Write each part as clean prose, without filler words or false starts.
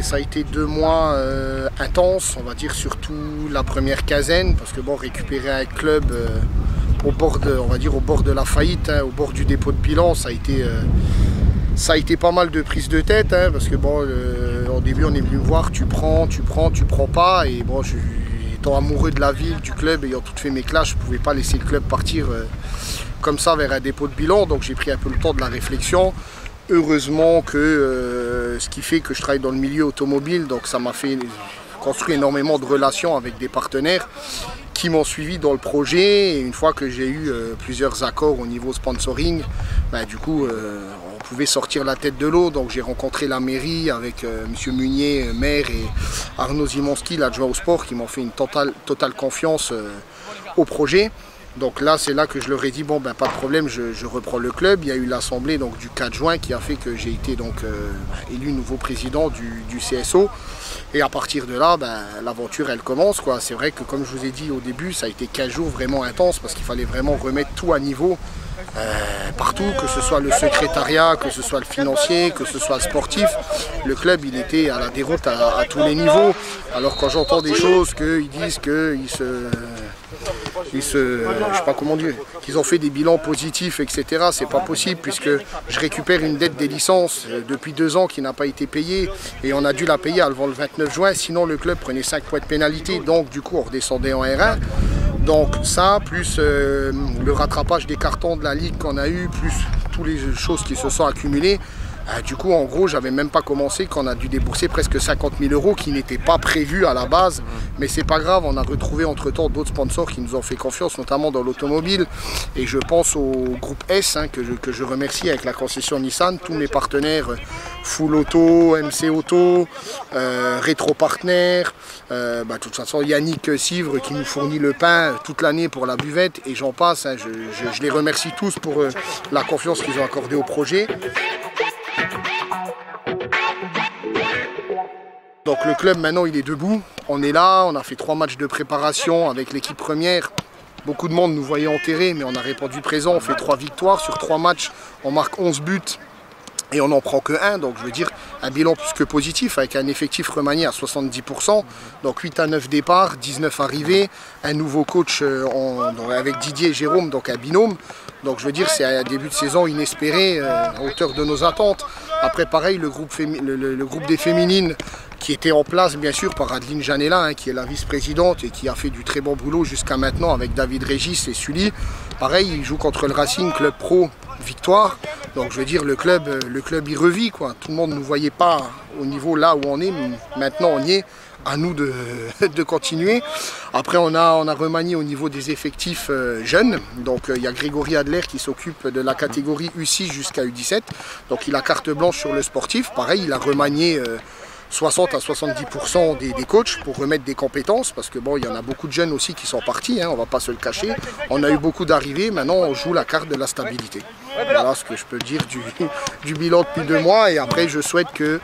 ça a été 2 mois intenses, on va dire surtout la première quinzaine, parce que bon, récupérer un club au bord de, on va dire au bord de la faillite, hein, au bord du dépôt de bilan, ça a été pas mal de prises de tête, hein, parce que bon, au début on est venu me voir, tu prends pas, et bon, étant amoureux de la ville, du club, ayant tout fait mes classes, je ne pouvais pas laisser le club partir comme ça vers un dépôt de bilan, donc j'ai pris un peu le temps de la réflexion. Heureusement que ce qui fait que je travaille dans le milieu automobile, donc ça m'a fait construire énormément de relations avec des partenaires qui m'ont suivi dans le projet, et une fois que j'ai eu plusieurs accords au niveau sponsoring, bah, du coup on pouvait sortir la tête de l'eau. Donc j'ai rencontré la mairie avec M. Munier, maire, et Arnaud Zimonski, l'adjoint au sport, qui m'ont fait une totale confiance au projet. Donc là, c'est là que je leur ai dit, bon ben pas de problème, je reprends le club. Il y a eu l'assemblée du 4 juin qui a fait que j'ai été donc élu nouveau président du CSO. Et à partir de là, ben, l'aventure elle commence, quoi. C'est vrai que comme je vous ai dit au début, ça a été 15 jours vraiment intenses, parce qu'il fallait vraiment remettre tout à niveau. Partout, que ce soit le secrétariat, que ce soit le financier, que ce soit le sportif. Le club, il était à la déroute à tous les niveaux. Alors quand j'entends des choses qu'ils disent qu'ils je sais pas comment dire, qu'ils ont fait des bilans positifs, etc. C'est pas possible, puisque je récupère une dette des licences depuis 2 ans qui n'a pas été payée, et on a dû la payer avant le 29 juin, sinon le club prenait 5 points de pénalité, donc du coup on redescendait en R1. Donc ça, plus le rattrapage des cartons de la Ligue qu'on a eu, plus toutes les choses qui se sont accumulées. Du coup, en gros, j'avais même pas commencé qu'on a dû débourser presque 50 000 € qui n'étaient pas prévus à la base. Mais c'est pas grave, on a retrouvé entre-temps d'autres sponsors qui nous ont fait confiance, notamment dans l'automobile. Et je pense au groupe S, hein, que je remercie avec la concession Nissan, tous mes partenaires, Full Auto, MC Auto, Rétro Partner, de toute façon Yannick Sivre qui nous fournit le pain toute l'année pour la buvette, et j'en passe. Hein, je les remercie tous pour la confiance qu'ils ont accordée au projet. Donc le club maintenant il est debout, on est là, on a fait 3 matchs de préparation avec l'équipe première. Beaucoup de monde nous voyait enterrer, mais on a répondu présent, on fait 3 victoires sur 3 matchs, on marque 11 buts et on n'en prend que 1, donc je veux dire un bilan plus que positif, avec un effectif remanié à 70%, donc 8 à 9 départs, 19 arrivées, un nouveau coach avec Didier et Jérôme, donc un binôme. Donc je veux dire, c'est un début de saison inespéré, à hauteur de nos attentes. Après pareil, le groupe des féminines qui était en place bien sûr par Adeline Janella, hein, qui est la vice-présidente et qui a fait du très bon boulot jusqu'à maintenant avec David Régis et Sully. Pareil, ils jouent contre le Racing Club Pro, victoire. Donc je veux dire, le club il revit, quoi. Tout le monde ne nous voyait pas au niveau là où on est, maintenant on y est. À nous de continuer. Après on a remanié au niveau des effectifs jeunes, donc il y a Grégory Adler qui s'occupe de la catégorie U6 jusqu'à U17, donc il a carte blanche sur le sportif. Pareil, il a remanié 60 à 70% des coachs pour remettre des compétences, parce que bon, il y en a beaucoup de jeunes aussi qui sont partis, hein, on va pas se le cacher. On a eu beaucoup d'arrivées, maintenant on joue la carte de la stabilité. Voilà ce que je peux dire du bilan depuis 2 mois, et après je souhaite que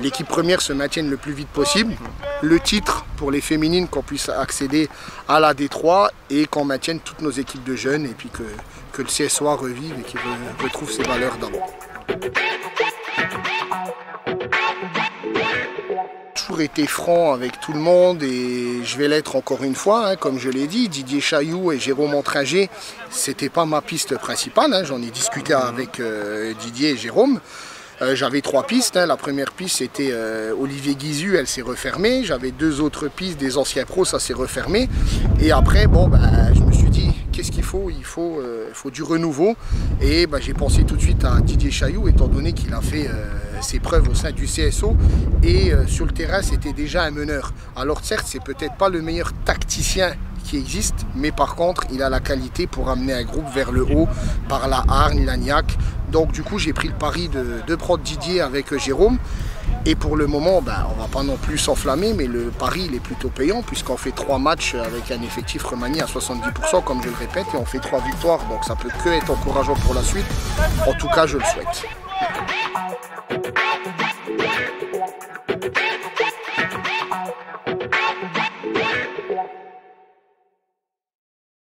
l'équipe première se maintienne le plus vite possible. Le titre pour les féminines, qu'on puisse accéder à la D3 et qu'on maintienne toutes nos équipes de jeunes, et puis que le CSOA revive et qu'il retrouve ses valeurs d'avant. Toujours été franc avec tout le monde, et je vais l'être encore une fois, hein, comme je l'ai dit. Didier Chailloux et Jérôme Entringer, c'était pas ma piste principale, hein, j'en ai discuté avec Didier et Jérôme. J'avais 3 pistes, hein. La première piste c'était Olivier Guizu, elle s'est refermée. J'avais 2 autres pistes, des anciens pros, ça s'est refermé. Et après, bon, je me suis dit, qu'est-ce qu'il faut? Il faut du renouveau. Et j'ai pensé tout de suite à Didier Chailloux, étant donné qu'il a fait ses preuves au sein du CSO. Et sur le terrain, c'était déjà un meneur. Alors certes, c'est peut-être pas le meilleur tacticien qui existe, mais par contre, il a la qualité pour amener un groupe vers le haut par la hargne, l'agnac. Donc du coup, j'ai pris le pari de prendre Didier avec Jérôme. Et pour le moment, on va pas non plus s'enflammer, mais le pari il est plutôt payant, puisqu'on fait 3 matchs avec un effectif remanié à 70%, comme je le répète, et on fait 3 victoires, donc ça peut que être encourageant pour la suite. En tout cas, je le souhaite.